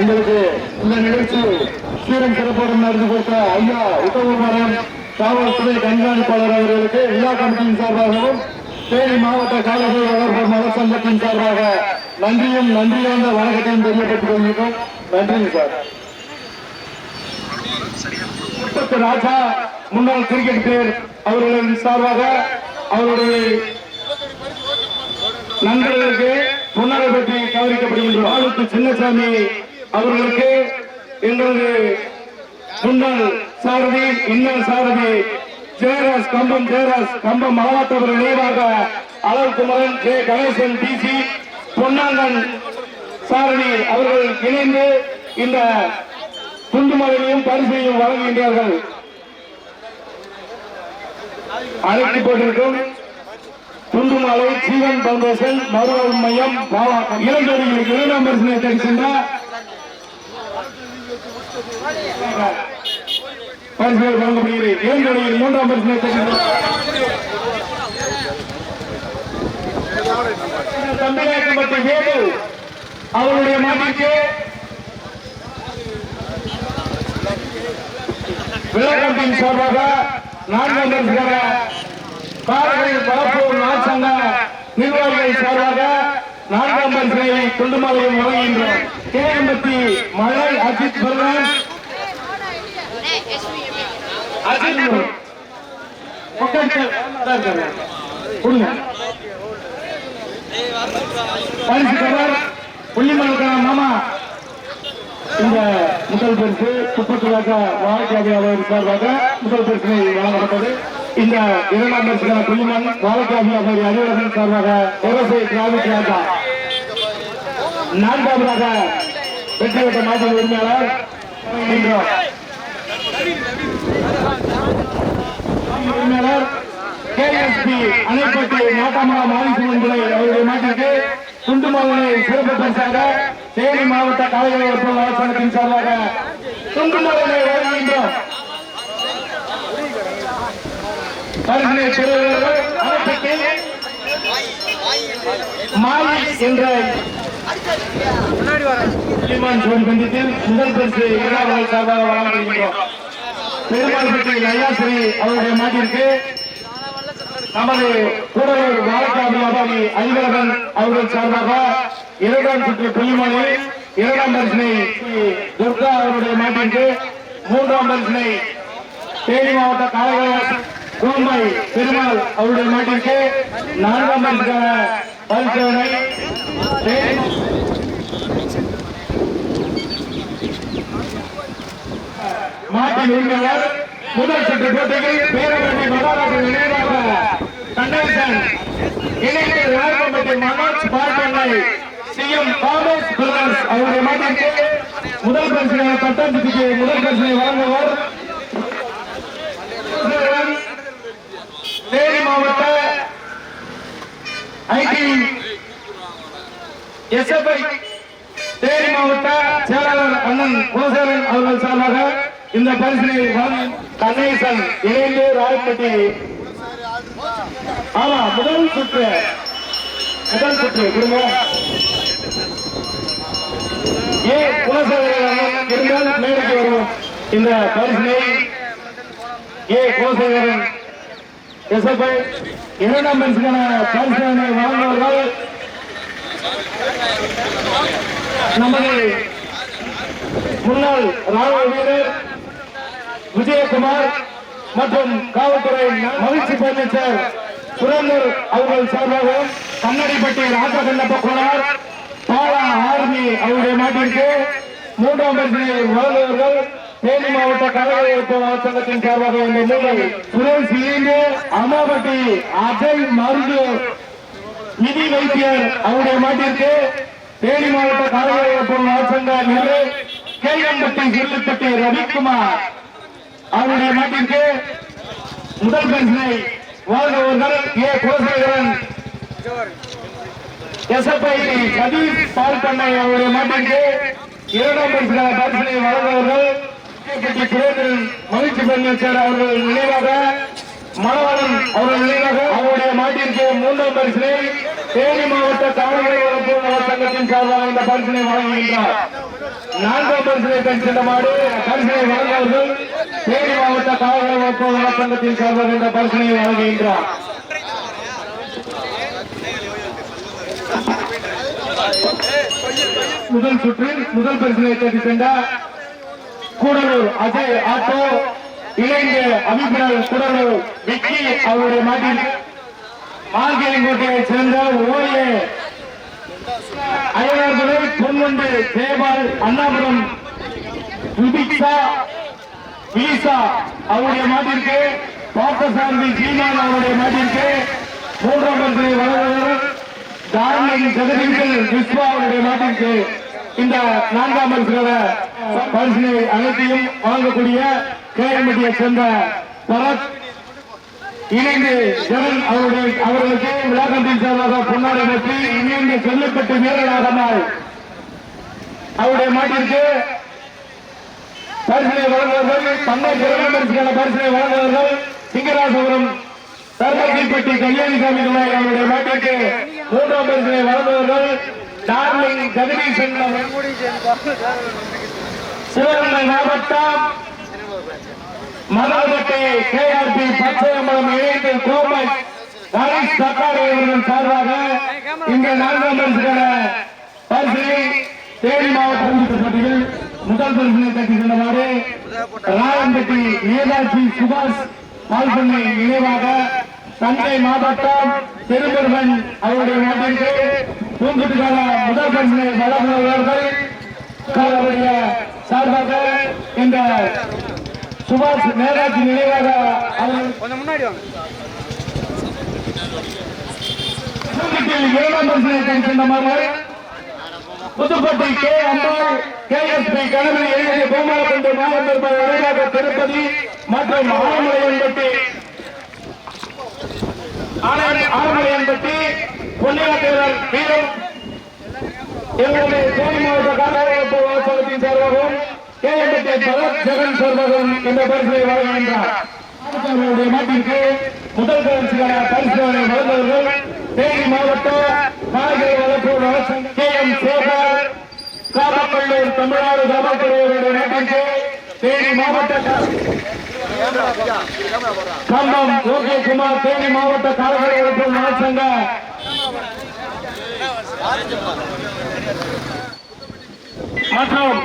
எங்களுக்கு இந்த நிகழ்ச்சி சீரம் சிறப்புடன் நடந்து கொடுத்த ஐயா உத்தமபுரம் காவல்துறை கண்காணிப்பாளர் அவர்களுக்கு விழா கமிட்டியின் சார்பாகவும் தேனி மாவட்ட காவல்துறை வளர்ப்பு மலர் சங்கத்தின் சார்பாக நன்றியும் நன்றியார்ந்த வணக்கத்தையும் தெரியப்பட்டுக் கொள்கிறோம். நன்றி சார். ராஜா முன்னாள் கிரிக்கெட் பிளேயர் அவர்களின் சார்பாக அவருடைய நண்பர்களுக்கு பொன்னாடை பற்றி கவனிக்கப்படுகின்றோம். ஆளுக்கு சின்னசாமி அவர்களுக்கு எங்களது முன்னாள் சாரதி இன்னல் சாரதி ஜெயராஜ் கம்பம் மாவட்டவர் நினைவாக அலர்குமரன் ஜே கணேசன் டிசி பொன்னாங்கன் சாரதி அவர்கள் இணைந்து இந்த துண்டுமலையையும் பரிசையும் வழங்குகின்றார்கள். அழைக்கப்பட்டிருக்கும் துண்டுமலை ஜீவன் பவுண்டேஷன் மறுவாழ்வு மையம் இளஞ்சோடிகளுக்கு 2ஆம் பரிசினை தெரிவிக்கின்றார். பரிசுகள் வழங்கப்படுகிறது. இளஞ்சோடியில் 3ஆம் பரிசினை தெரிவிக்கின்றார். தம்பிநாயக்கம்பட்டி வேலு அவருடைய மாட்டிற்கு விளக்கத்தின் சார்பாக 4ஆம் பரிசுக்காக காரைக்குடி பரப்பூர் நாட்சங்க நிர்வாகிகள் சார்பாக 4ஆம் பரிசினை துண்டுமலையும் வழங்குகின்றோம். கேஎம்பட்டி மழை அஜித் பர்வன் பரிசு கவர் புள்ளிமலுக்கான மாமா இந்த முதல் பரிசு துப்பத்துலாக வாழ்க்கை சார்பாக முதல் பரிசினை வழங்கப்பட்டது. இந்த 2ஆம் பரிசுக்கான புள்ளிமன் வாழ்க்கை அலுவலகம் சார்பாக விவசாய கிராமிக் ராஜா. 4ஆவதாக வெற்றி பெற்ற மாவட்ட உரிமையாளர் கேஎஸ்பி அணைப்பட்டி நாட்டாமரா மாலிசுமன் பிள்ளை அவருடைய மாட்டிற்கு துண்டுமலை சிறப்பு பரிசாக தேனி மாவட்ட காவல்துறை சங்கத்தின் சார்பாக துண்டுமலை வழங்குகின்றோம். பரிசினை பெறுவர்கள் மாலி என்ற பஞ்சத்தில் முதல் பரிசு இரண்டாவது சார்பாக வழங்கப்படுகின்றோம். பெருமாள்பட்டி நையாசிரி அவருடைய மாட்டிற்கு நமது கூடலூர் வாழ்க்கை வியாபாரி அன்பழகன் அவர்கள் சார்பாக 2ஆம் சுற்று புள்ளிமணி 2ஆம் பரிசினை துர்கா அவருடைய மாட்டிற்கு 3ஆம் பரிசினை தேனி மாவட்ட காவலர் கோம்பை பெருமாள் அவருடைய மாட்டிற்கு 4ஆம் பரிசுக்கான பரிசோதனை மாட்டின் உரிமையாளர் முதல் சுற்று போட்டியில் பேரவரணி மகாராஜன் நினைவாக கண்டேசன் இணைந்து ராயப்பட்டி மனோஜ் பார்ப்பனை சிஎம் காமேஷ் பிரதர்ஸ் அவருடைய மாட்டிற்கு முதல் பரிசினை பட்டாம்புக்கு முதல் பரிசினை வழங்குவார். தேனி மாவட்ட ஐடி எஸ்எஃப்ஐ தேனி மாவட்ட செயலாளர் அண்ணன் குலசேகரன் அவர்கள் சார்பாக இந்த பரிசினை கணேசன் இணைந்து ராயப்பட்டி ஆமா முதல் சுற்று குடும்பம் குலசேகரன் இருந்தால் மேடைக்கு வருவோம். இந்த பரிசினை குலசேகரன் எஸ்எஃப்ஐ 2ஆம் பரிசுக்கான பரிசோதனை வழங்குவார்கள். நமது முன்னாள் ராணுவ வீரர் விஜயகுமார் மற்றும் காவல்துறை மகிழ்ச்சி பழனிசார் சுரேந்தர் அவர்கள் சார்பாகவும் கண்ணடிப்பட்டி ராஜகண்ணப்ப கோனார் பாலா ஆர்மி அவருடைய மாட்டிற்கு 3ஆம் பரிசினை வழங்குவார்கள். தேனி மாவட்ட காவல்துறை சங்கத்தின் சார்பாக இந்த மூலம் சுரேஷ் இணைந்து அம்மாபட்டி அஜய் மருது நிதி வைத்தியர் அவருடைய மாட்டிற்கு தேனி மாவட்ட காவல்துறை சங்க நிலை கேஎம்பட்டி செல்லுப்பட்டி ரவிக்குமார் அவருடைய மாட்டிற்கு முதல் பரிசினை வழங்குவார்கள். குலசேகரன் எஸ்எஃப்ஐ சதீஷ் பால்பண்ணை அவருடைய மாட்டிற்கு 2ஆம் பரிசுக்கான பரிசினை வழங்குவார்கள். மகிழ்ச்சி பழனிசார் அவர்கள் நினைவாக மணவாளன் அவர்கள் நினைவாக அவருடைய மாட்டிற்கு 3ஆம் பரிசினை தேனி மாவட்ட காவல்துறை சங்கத்தின் சார்பாக இந்த பரிசினை வழங்குகின்றார். 4ஆம் பரிசினை பெற்ற மாடு பரிசினை வழங்குவர்கள் தேனி மாவட்ட காவலர் ஒப்பந்தர் சங்கத்தின் சார்பாக இந்த பரிசினை வழங்குகின்றார். முதல் சுற்றில் முதல் பரிசினை பெற்று சென்ற கூடலூர் அஜய் ஆட்டோ இளைஞ அபிப்பிராயம் கூடலூர் விக்கி அவருடைய மாட்டில் மார்கேலிங்கோட்டையை சேர்ந்த ஓஏ அயலார்துறை பொன்வண்டு தேவால் அண்ணாபுரம் விலிசா அவருடைய மாட்டிற்கு பார்த்தசாரதி சீமான் அவருடைய மாட்டிற்கு 3ஆம் பரிசினை வழங்குவவர் டார்லிங் ஜெகதீசன் விஸ்வா அவருடைய மாட்டிற்கு இந்த 4ஆம் பரிசினை அனைத்தையும் வழங்கக்கூடிய கேஎம்பட்டியை சேர்ந்த பரத் இணைந்து ஜெகன் அவர்களுக்கு விழாக்கத்தின் சார்பாக பொன்னாடை பற்றி இணைந்து செல்லப்பட்டு வீரராக அவருடைய மாட்டிற்கு பரிசினை வழங்குவர்கள் தந்தை பரிசுக்கான பரிசினை வழங்குவர்கள் சிங்கராசபுரம் தர்மகிப்பட்டி கல்யாணிசாமி அவருடைய மாட்டிற்கு 3ஆம் பரிசினை வழங்குவர்கள் டார்லிங் ஜெகதீசன் சிவகங்கை மாவட்டம் மதவட்டை கேஆர்பி பச்சையம்பலம் இணைந்து கோமல் ஹரிஷ் தக்காடு அவர்கள் சார்பாக இந்த 4ஆம் பரிசினை தேனி மாவட்ட போட்டியில் முதல் பரிசினை கட்டி சென்றவாறு ராயம்பட்டி நேதாஜி சுபாஷ் பால்பண்ணை நினைவாக தஞ்சை மாவட்டம் திருமுருகன் அவருடைய நாட்டிற்கு பூங்குட்டுக்கான முதல் பரிசினை வழங்குபவர்கள் அவருடைய சார்பாக இந்த சுபாஷ் நேதாஜி நினைவாக முன்னாடி 7ஆம் பரிசினை கட்டி சென்றவாறு புதுப்பட்டி கே அம்பாள் கேஎஸ்பி கணவன் எழுதிய கோமாளப்பட்டு மாவட்ட நினைவாக திருப்பதி மற்றும் ஆரமலையன்பட்டி பொன்னியார் வீரம் எங்களுடைய தேனி மாவட்ட காவலர் சங்கத்தின் சார்பாகவும் கேஎம்பட்டி பரத் ஜெகன் சார்பாகவும் இந்த பரிசை வழங்குகின்றார். மாட்டிற்கு முதல் பரிசுக்கான பரிசுகளை வழங்குவர்கள் தேனி மாவட்ட காய்கறி வளர்ப்பு நலச்சங்கம் KM சேகர் காமக்கல்லூர் தமிழ்நாடு காவல்துறையினுடைய நாட்டிற்கு தேனி மாவட்ட கம்பம் ஓகே குமார் தேனி மாவட்ட காய்கறி வளர்ப்பு நலச்சங்க மற்றும்